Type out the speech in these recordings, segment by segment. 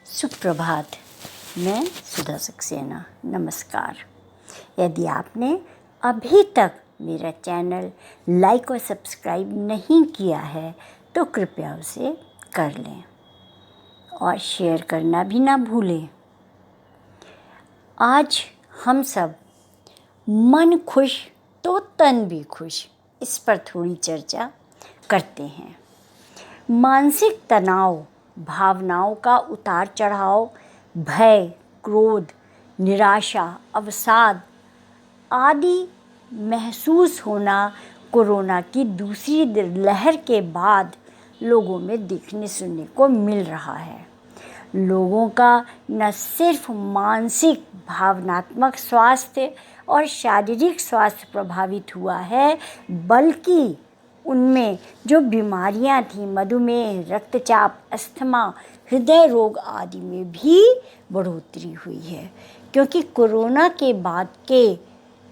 सुप्रभात। मैं सुधा सक्सेना। नमस्कार। यदि आपने अभी तक मेरा चैनल लाइक और सब्सक्राइब नहीं किया है तो कृपया उसे कर लें और शेयर करना भी ना भूलें। आज हम सब मन खुश तो तन भी खुश, इस पर थोड़ी चर्चा करते हैं। मानसिक तनाव, भावनाओं का उतार चढ़ाव, भय, क्रोध, निराशा, अवसाद आदि महसूस होना कोरोना की दूसरी लहर के बाद लोगों में देखने सुनने को मिल रहा है। लोगों का न सिर्फ मानसिक भावनात्मक स्वास्थ्य और शारीरिक स्वास्थ्य प्रभावित हुआ है, बल्कि उनमें जो बीमारियां थीं, मधुमेह, रक्तचाप, अस्थमा, हृदय रोग आदि में भी बढ़ोतरी हुई है। क्योंकि कोरोना के बाद के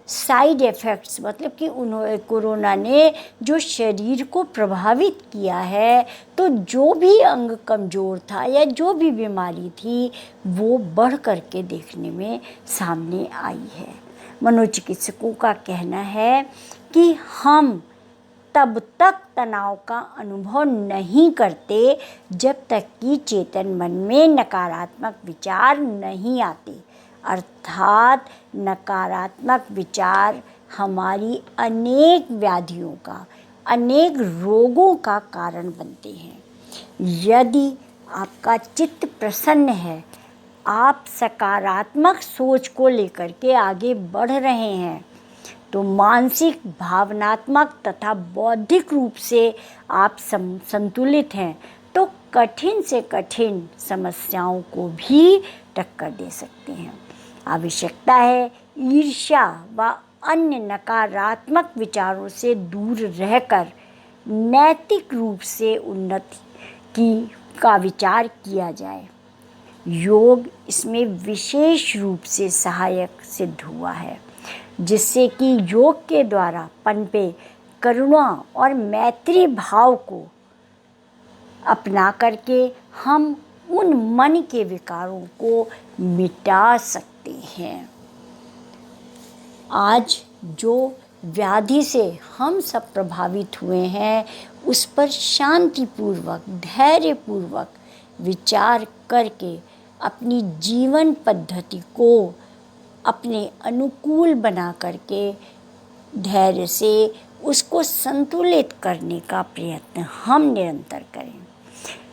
साइड इफ़ेक्ट्स, मतलब कि कोरोना ने जो शरीर को प्रभावित किया है, तो जो भी अंग कमज़ोर था या जो भी बीमारी थी वो बढ़ कर के देखने में सामने आई है। मनोचिकित्सकों का कहना है कि हम तब तक तनाव का अनुभव नहीं करते जब तक कि चेतन मन में नकारात्मक विचार नहीं आते। अर्थात नकारात्मक विचार हमारी अनेक व्याधियों का, अनेक रोगों का कारण बनते हैं। यदि आपका चित्त प्रसन्न है, आप सकारात्मक सोच को लेकर के आगे बढ़ रहे हैं, तो मानसिक, भावनात्मक तथा बौद्धिक रूप से आप संतुलित हैं, तो कठिन से कठिन समस्याओं को भी टक्कर दे सकते हैं। आवश्यकता है ईर्ष्या व अन्य नकारात्मक विचारों से दूर रहकर नैतिक रूप से उन्नति का विचार किया जाए। योग इसमें विशेष रूप से सहायक सिद्ध हुआ है, जिससे कि योग के द्वारा पनपे करुणा और मैत्री भाव को अपना करके हम उन मन के विकारों को मिटा सकते हैं। आज जो व्याधि से हम सब प्रभावित हुए हैं, उस पर शांतिपूर्वक, धैर्यपूर्वक विचार करके अपनी जीवन पद्धति को अपने अनुकूल बना करके धैर्य से उसको संतुलित करने का प्रयत्न हम निरंतर करें।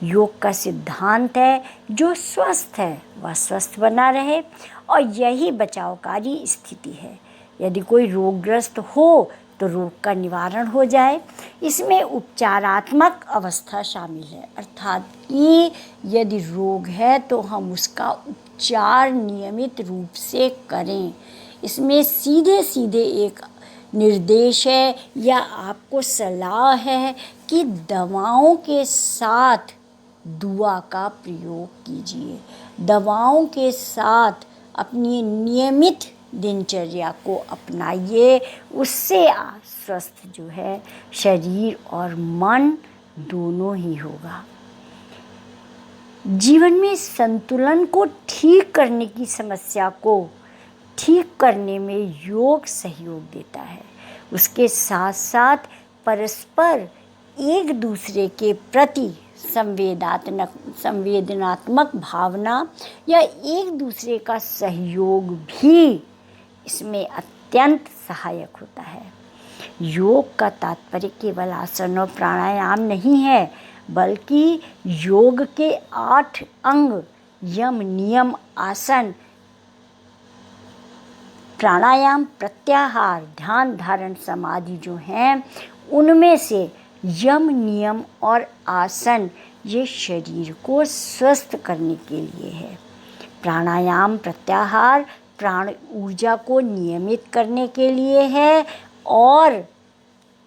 योग का सिद्धांत है, जो स्वस्थ है वह स्वस्थ बना रहे, और यही बचावकारी स्थिति है। यदि कोई रोगग्रस्त हो तो रोग का निवारण हो जाए। इसमें उपचारात्मक अवस्था शामिल है, अर्थात कि यदि रोग है तो हम उसका उपचार नियमित रूप से करें। इसमें सीधे सीधे एक निर्देश है या आपको सलाह है कि दवाओं के साथ दुआ का प्रयोग कीजिए। दवाओं के साथ अपनी नियमित दिनचर्या को अपनाइए। उससे स्वस्थ जो है शरीर और मन दोनों ही होगा। जीवन में संतुलन को ठीक करने की समस्या को ठीक करने में योग सहयोग देता है। उसके साथ साथ परस्पर एक दूसरे के प्रति संवेदनात्मक भावना या एक दूसरे का सहयोग भी इसमें अत्यंत सहायक होता है। योग का तात्पर्य केवल आसन और प्राणायाम नहीं है, बल्कि योग के 8 अंग, यम, नियम, आसन, प्राणायाम, प्रत्याहार, ध्यान, धारण, समाधि जो हैं, उनमें से यम, नियम और आसन ये शरीर को स्वस्थ करने के लिए है। प्राणायाम, प्रत्याहार प्राण ऊर्जा को नियमित करने के लिए है, और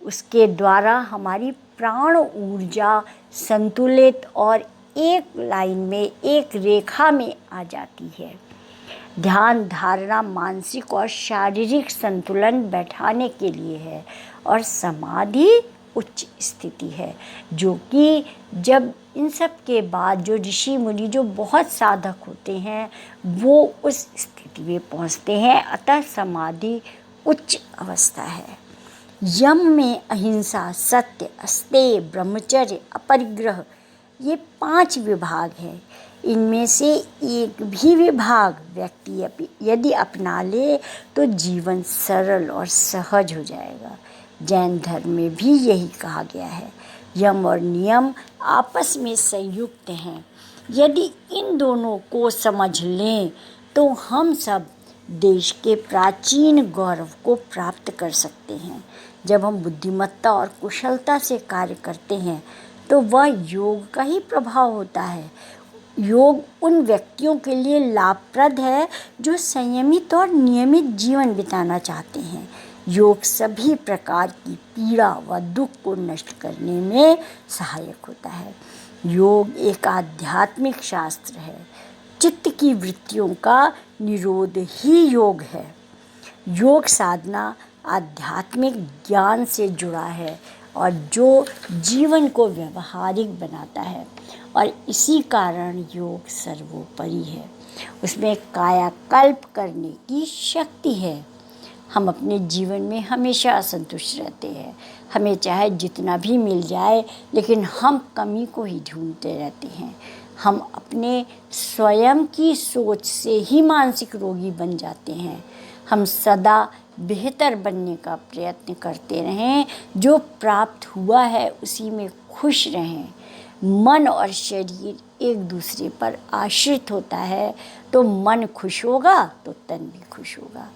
उसके द्वारा हमारी प्राण ऊर्जा संतुलित और एक लाइन में, एक रेखा में आ जाती है। ध्यान धारणा मानसिक और शारीरिक संतुलन बैठाने के लिए है, और समाधि उच्च स्थिति है, जो कि जब इन सब के बाद जो ऋषि मुनि जो बहुत साधक होते हैं वो उस स्थिति में पहुँचते हैं। अतः समाधि उच्च अवस्था है। यम में अहिंसा, सत्य, अस्तेय, ब्रह्मचर्य, अपरिग्रह, ये 5 विभाग हैं। इनमें से एक भी विभाग व्यक्ति यदि अपना ले तो जीवन सरल और सहज हो जाएगा। जैन धर्म में भी यही कहा गया है। यम और नियम आपस में संयुक्त हैं। यदि इन दोनों को समझ लें तो हम सब देश के प्राचीन गौरव को प्राप्त कर सकते हैं। जब हम बुद्धिमत्ता और कुशलता से कार्य करते हैं तो वह योग का ही प्रभाव होता है। योग उन व्यक्तियों के लिए लाभप्रद है जो संयमित और नियमित जीवन बिताना चाहते हैं। योग सभी प्रकार की पीड़ा व दुख को नष्ट करने में सहायक होता है। योग एक आध्यात्मिक शास्त्र है। चित्त की वृत्तियों का निरोध ही योग है। योग साधना आध्यात्मिक ज्ञान से जुड़ा है और जो जीवन को व्यवहारिक बनाता है, और इसी कारण योग सर्वोपरि है। उसमें कायाकल्प करने की शक्ति है। हम अपने जीवन में हमेशा असंतुष्ट रहते हैं। हमें चाहे जितना भी मिल जाए लेकिन हम कमी को ही ढूंढते रहते हैं। हम अपने स्वयं की सोच से ही मानसिक रोगी बन जाते हैं। हम सदा बेहतर बनने का प्रयत्न करते रहें। जो प्राप्त हुआ है उसी में खुश रहें। मन और शरीर एक दूसरे पर आश्रित होता है। तो मन खुश होगा तो तन भी खुश होगा।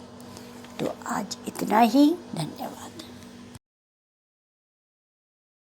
तो आज इतना ही। धन्यवाद।